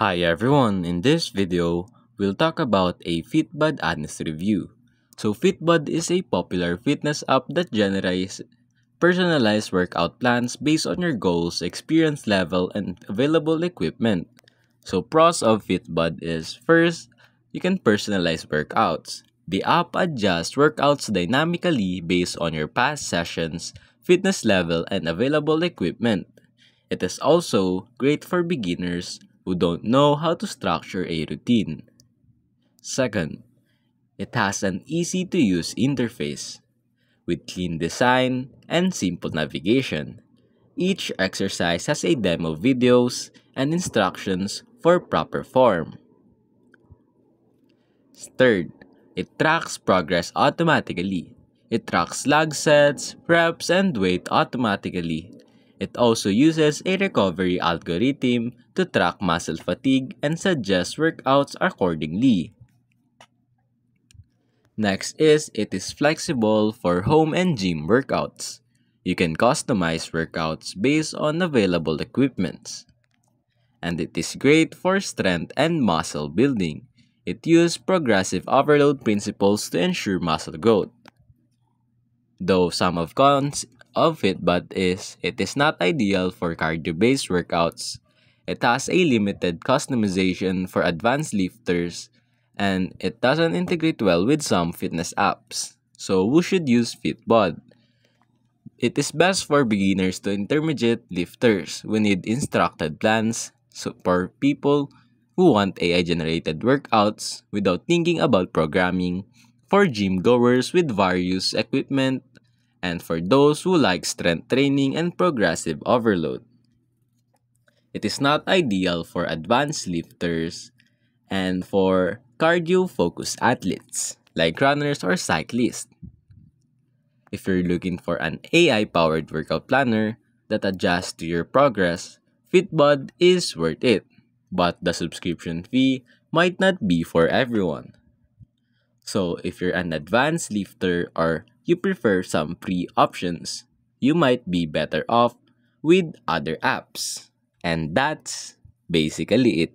Hi everyone, in this video, we'll talk about a Fitbod honest review. So Fitbod is a popular fitness app that generates personalized workout plans based on your goals, experience level, and available equipment. So pros of Fitbod is first, you can personalize workouts. The app adjusts workouts dynamically based on your past sessions, fitness level, and available equipment. It is also great for beginners who don't know how to structure a routine. Second, it has an easy to use interface with clean design and simple navigation. Each exercise has a demo videos and instructions for proper form. Third, it tracks progress automatically. It tracks lag sets, reps, and weight automatically. It also uses a recovery algorithm to track muscle fatigue and suggest workouts accordingly. Next is it is flexible for home and gym workouts. You can customize workouts based on available equipments. And it is great for strength and muscle building. It uses progressive overload principles to ensure muscle growth. Though some of cons of it but is it is not ideal for cardio-based workouts. It has a limited customization for advanced lifters and it doesn't integrate well with some fitness apps. So who should use Fitbod? It is best for beginners to intermediate lifters who need instructed plans, so for people who want AI-generated workouts without thinking about programming, for gym goers with various equipment, and for those who like strength training and progressive overload. It is not ideal for advanced lifters and for cardio-focused athletes like runners or cyclists. If you're looking for an AI-powered workout planner that adjusts to your progress, Fitbod is worth it, but the subscription fee might not be for everyone. So if you're an advanced lifter or you prefer some free options, you might be better off with other apps. And that's basically it.